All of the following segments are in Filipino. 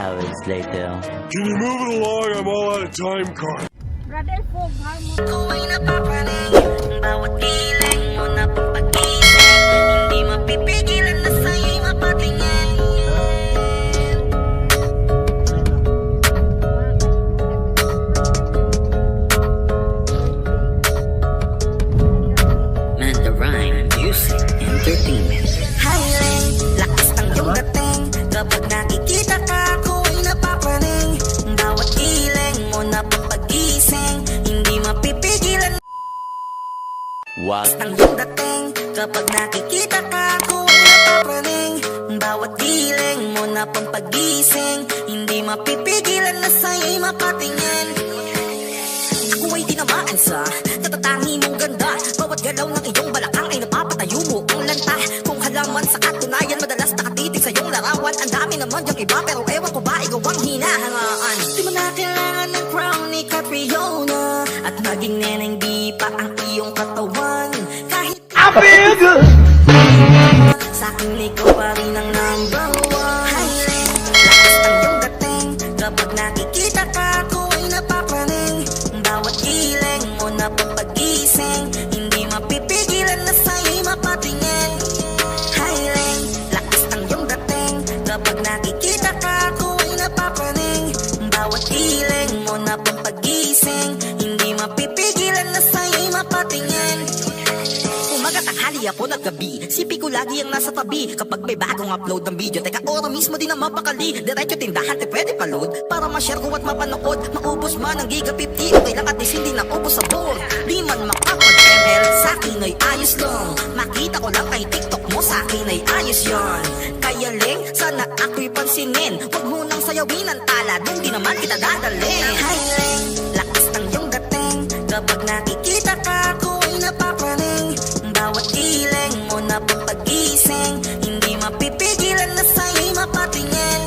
hours later. Can you move it along? I'm all out of time card. Brother Fog, harmon. Ikaw ay napapraning, bawat giling mo na pampagising, hindi mapipigilan na sa'yo'y mapatingin. Mandarine Music Entertainment. Highland, lakas ng iyong dating, kapag nakikita ka ako ay napapraning, bawat giling mo na pampagising, hindi mapipigilan. What? Ang iyong dating, kapag nakikita ka ako ay napapraning, bawat giling mo na pampagising, hindi mapipigilan na sa'yo'y mapatingin. Ako ay tinamaan sa natatangi mong ganda, bawat galaw ng iyong balakang ay napapatayo mo ang lanta. Kung halaman sa katunayan, madalas nakatitig sa iyong larawan. Ang dami naman yung iba, pero ewan ko ba ikaw ang hinahangaan. Di mo na kailangan ng crown ni Catriona, at maging neneng di pa ang iyong katawan. Kahit I feel good, sa'kin ikaw pa rin ang number one. Highland, lakas ng iyong dating, kapag nakikita ka ako ay napapraning, bawat giling mo na pampagising, hindi mapipigilan na sa'yo'y mapatingin. Highland, lakas ng iyong dating, kapag nakikita ka ako ay napapraning, bawat giling mo na pampagising, hindi mapipigilan na sa'yo'y mapatingin. Umaga, tanghali, ako na gabi, sipi ko lagi ang nasa tabi. Kapag may bagong upload ng video, teka ora mismo din ang mapakali. Diretso tindahan, te pwede pa-load, para ma-share ko at mapanood. Maubos man ang giga 50, okay lang at least hindi na ubos sa board. Di man makapag-ML, sa'kin ay ayos lang. Makita ko lang kay TikTok mo, sa'kin ay ayos yon. Kaya ling, sana ako'y pansinin, huwag mo nang sayawin ang tala, dun di naman kita dadalhin. Highland, lakas ng iyong dating, kapag nakikita ka ako ay napapraning, bawat giling mo na pampagising, hindi mapipigilan na sa'yo'y mapatingin.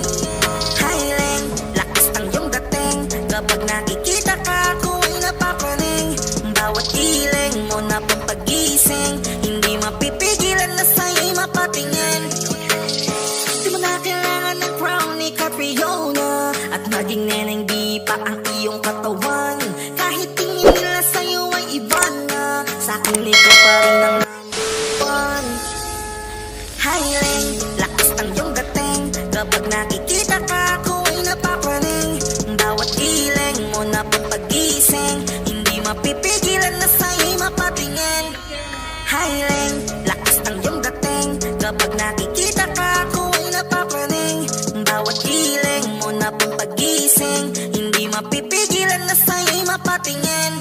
Highland, lakas ng iyong dating, kapag nakikita ka ako ay napapraning, bawat giling mo na pampagising, hindi mapipigilan na sa'yo'y mapatingin. Di mo na kailangan ng crown ni Catriona, at maging neneng di pa ang iyong katawan. Kahit tingin nila sa'yo ay iba na, sa'kin ikaw pa rin ang one. Highland, lakas ng iyong dating, kapag nakikita ka ako ay napapraning, bawat giling mo na pampagising, hindi mapipigilan na sa'yo'y mapatingin. Highland, lakas ng iyong dating, kapag nakikita ka ako ay napapraning, bawat giling mo na pampagising, hindi mapipigilan na sa'yo'y mapatingin.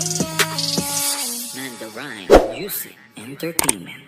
Mandarine Music Entertainment.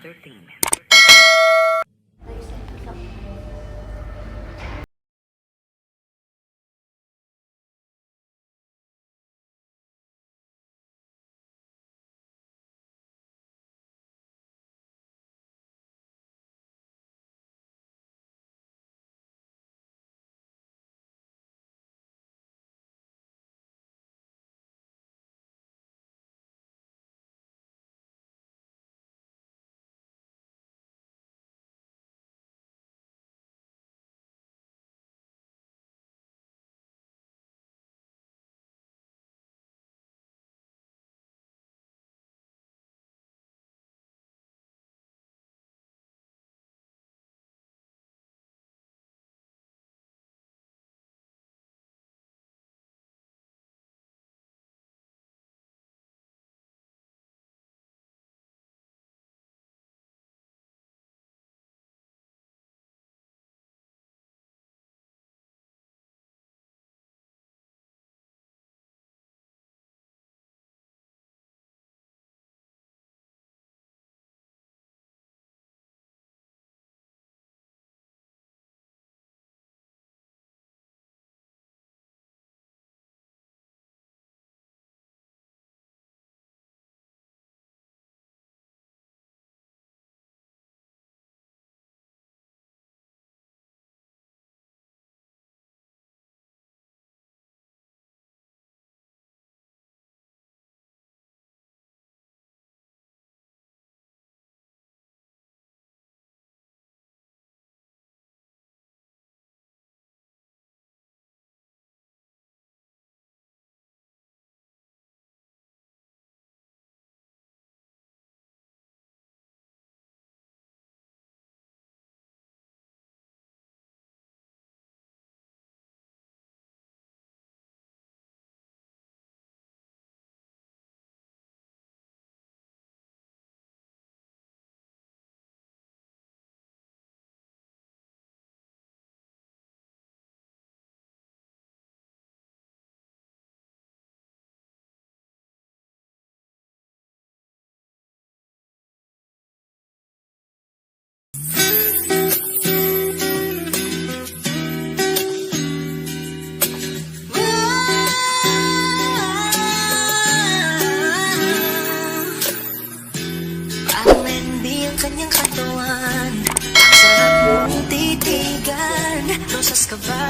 kanyang katawan. Ang sarap mong titigan. Rosas ka ba?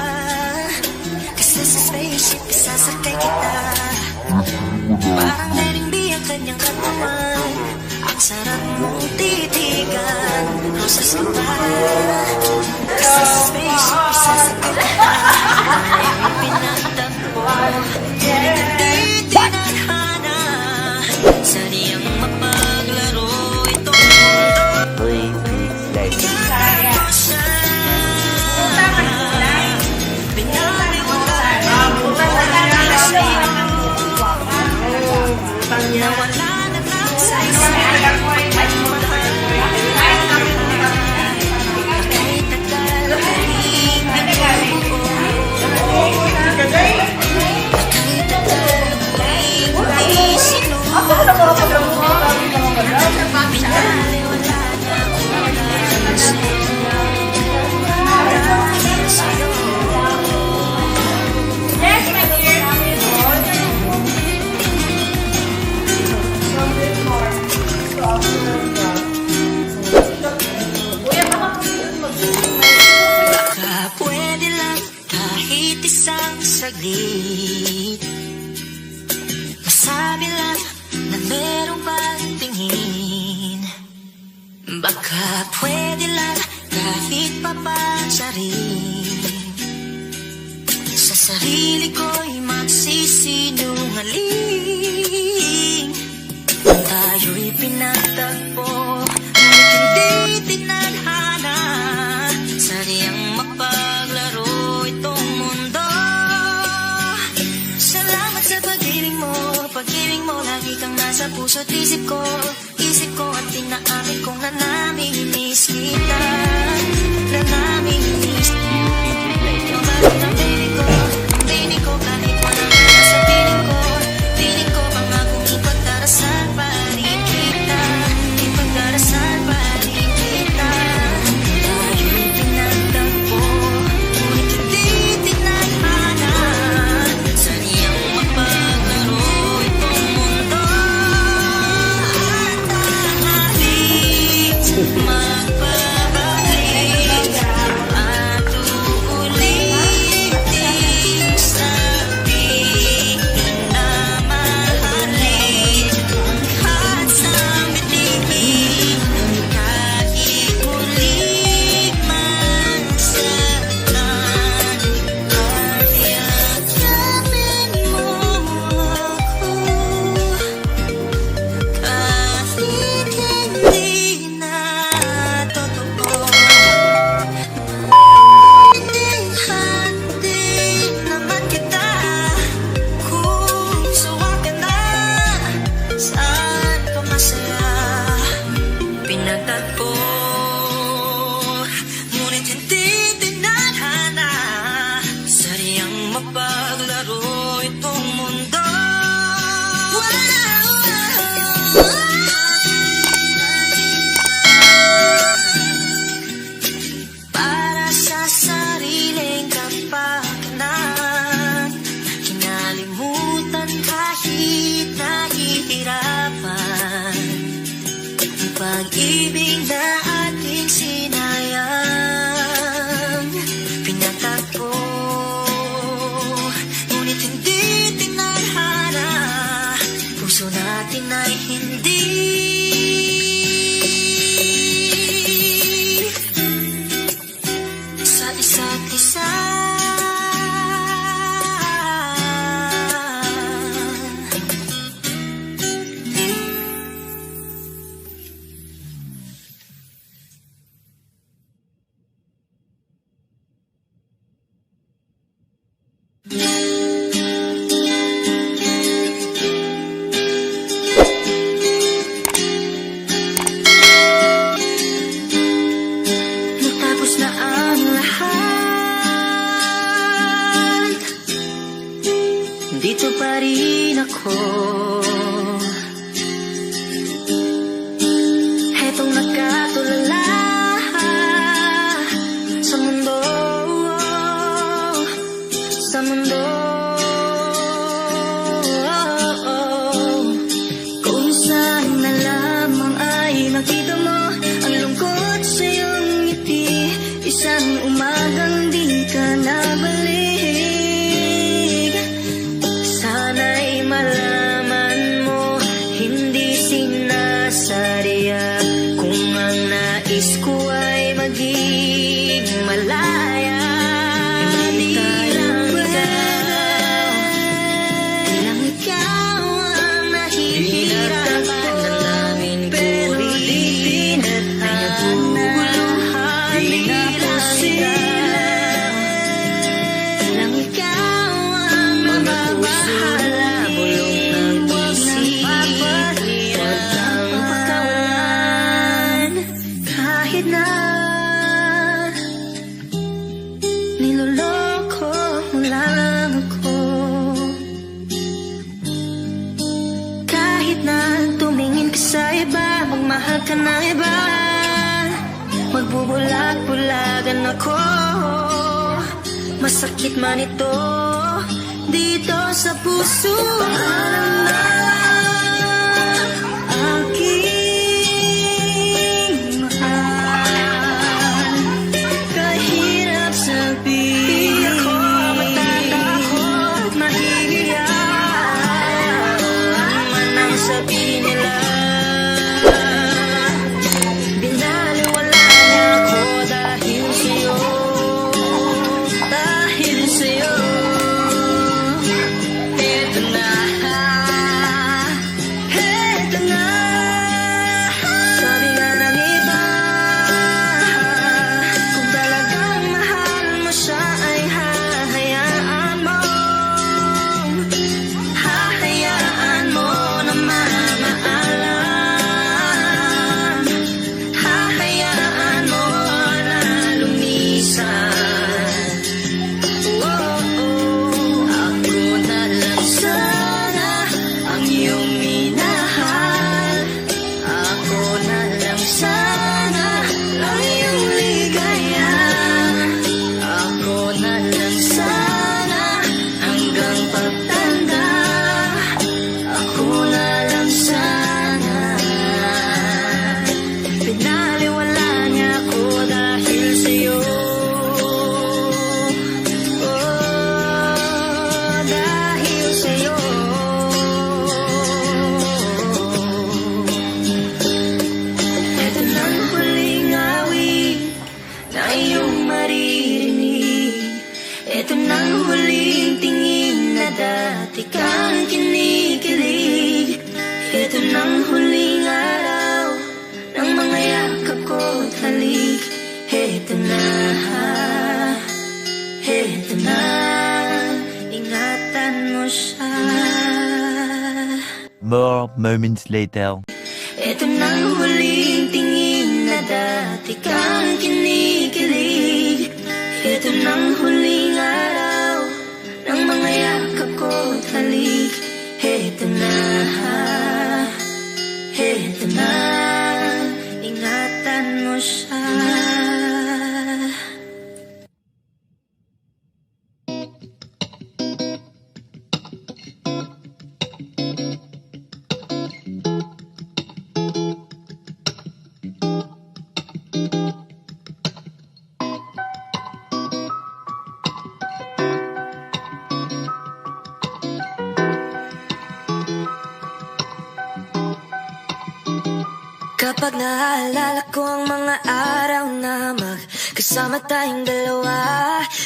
Kasi sa spaceship isasakay kita. Parang narinig ang kanyang katawan. Ang sarap mong titigan. Rosas ka ba? Kasi sa spaceship isasakay kita. Ay pinagtagpo. Hindi tinadhana. Saniyang mapaglaro itong mundo. 3 weeks later. Pwede lang kahit isang saglit. Masabi lang na meron pang tingin. Baka pwede lang kahit papansarin. Sa sarili ko'y magsisinungaling. Tayo'y pinagtagpo, ngunit hindi tinadhana. Saniyang mapaglaro itong mundo. Salamat sa pag-ibig mo, lagi kang nasa puso't isip ko at tinaamin kong nanamimiss kita. Nanamimiss kita. Bakit ang piling ko kahit walang ka sa piling ko pangakong ipagdarasal pa rin kita. Ipagdarasal pa rin kita. Tayo'y pinagtagpo, ngunit hindi tinadhana. Saniyang mapaglaro itong mundo. At tanghaling magbabalik at uulitin sabihin na mahalin. At sa bitin kahit muli man saktan, pagyakapin mo ako kahit hindi na totoo. Handi naman kita kung sawa ka na. Saan ka masaya? Pinagtagpo, ngunit hindi tinadhana. Sariyang mapaglaro itong mundo. Para sa sariling kapakanan, kinalimutan kahit nahihirapan. Ang pag-ibig na ating sinayang, pinatagpo, ngunit hindi tinadhana. Puso natin ay hindi sa isa't isa. pasarya. Kung ang nais ko ay maging malaya, di lang ikaw ang nahihirapan ng aming pero di tinatahana. Di nga posible lang ikaw ang mamahala. Bulong ng isip, huwag kang pakawalan. Kahit na niloloko mo lang ako, kahit na tumingin ka sa iba, magmahal ka ng iba, magbubulag-bulagan ako. Masakit man ito dito sa puso. Aking mahal, kahirap sabihin, di ako matatakot, mahihiya man ang sabihin nila. Binaliwala niya ako dahil sa'yo, dahil sa'yo. Eto na, eto na. Sabi nga ng iba, kung talagang mahal mo siya ay hahayaan mo na mamaalam, hahayaan mo na lumisan. Ako na lang sana ang iyong minahal, ako na lang sana ang iyong ligaya, ako na lang sana hanggang pagtanda, ako na lang sana. Pinaliwala niya ako dahil sa'yo, dahil sa'yo. Ito nang huling awit na iyong maririnig, ito nang huling tingin na dati kang kinikilig, ito nang huling araw ng mga yakap ko't halik. Ito na, ingatan mo siya. More moments later. Ito nang huling tingin na dati kang kinikilig, ito nang huling araw ng mga yakap ko't halik. Ito na, ingatan mo siya. Kapag naalala ko ang mga araw na magkasama tayong dalawa,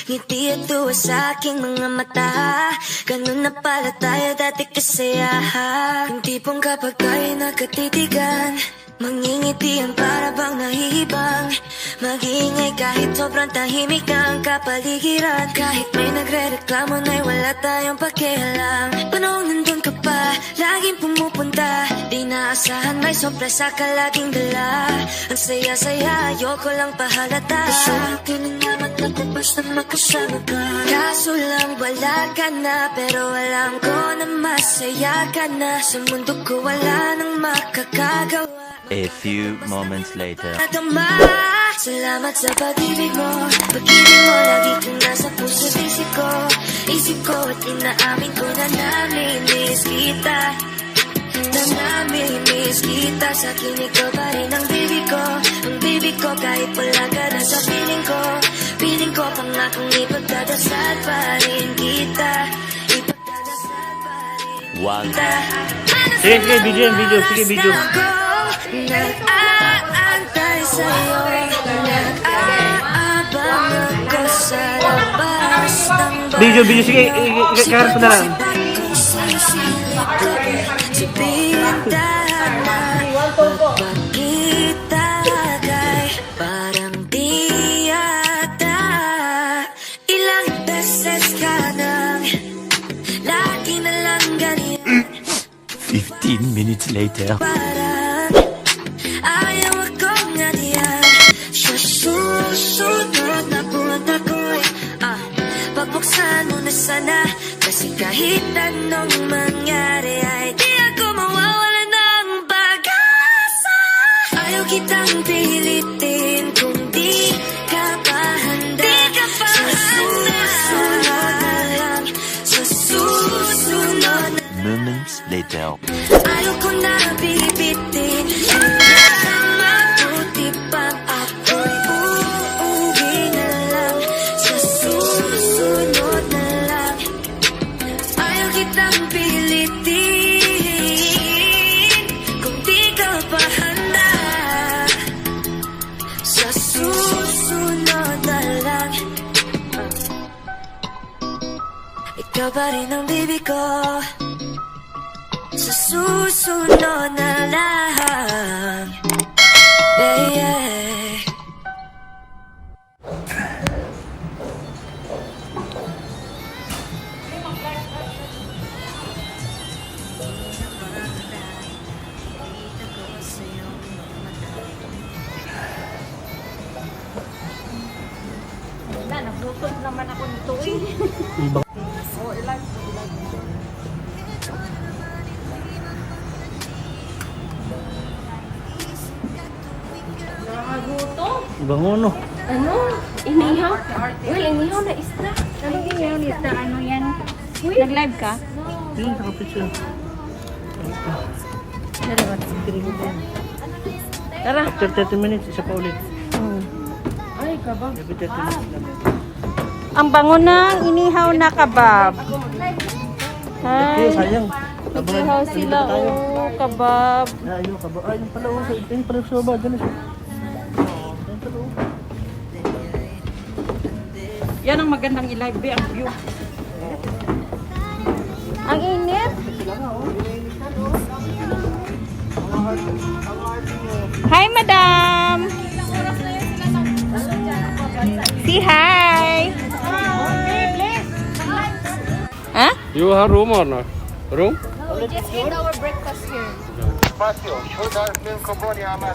ngiti at tuwa sa aking mga mata, ganun na pala tayo dati kasaya. Yung tipong kapag tayo nagkatitigan, mangingitian para bang nahihibang, mag-iingay kahit sobrang tahimik ang kapaligiran, kahit may nagre-reklamo na'y wala tayong pakialam. Panong nandun ka pa, laging pumupunta, di naasahan may sorpresa ka laging dala. Ang saya-saya, ayoko lang pahalata, sa akin ang naman ako basta makasama ka. Kaso lang wala ka na, pero alam ko na masaya ka na. Sa mundo ko wala nang makakagawa. A few moments later. Salamat sa pag-ibig mo, pag-ibig mo lagi kang nasa puso isip ko at inaamin ko na namimiss kita, na namimiss kita. Sa akin ikaw pa rin ang bibig ko kahit wala ka na sa piling ko pangakong ipagdadasal pa rin kita, ipagdadasal pa rin kita. Sige, video. Video, sige, i-carry na lang. Pagkita kay parang di yata. Ilang beses ka nang lagi na lang ganyan. 15 minutes later. Parang ayaw akong ganyan. Sa susunod na buwan ako'y pagbuksan mo na sana. Kasi kahit anong mangyari ay di ako mawawala ng pag-asa. Ayaw kitang pilitin kung di ka pa handa. Sa susunod na Moments later. ayaw ko na bibitin. Kaya mabuti pang ako'y uuwi na lang. Sa susunod na lang. Ayaw kitang pilitin kung di ka pa handa. Sa susunod na lang. Ikaw pa rin ang bibi ko. Sa susunod na lang. Yeah, yeah. Wala, nabutog naman ako nito eh. Oh, ilan? Nakagutom. Bango, no? Ano? Inihaw? Well, inihaw na isda. Ano inihaw na isda? Ano yan? Nag-live ka? Yun, nakapicture. Tara. After 30 minutes, isa pa ulit. Ay, kabag. Every 30 minutes lang. Ang bango ng inihaw na kabab. Okay, Hi. sayang. Nag-ihaw sila. Oh, kabab. Ayun, kaba. Ayun pala, oh. Ayun pala, soba. Dyan siya. Ayun pala, oh. Yan ang magandang i-live be, ang view. Ang init. Hi, madam. Say hi. Huh? You have room or not? Room? We just ate our breakfast here. Espacio, Sugar Film Company, Amat.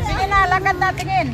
Sige na, lakad natin.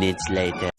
Minutes later.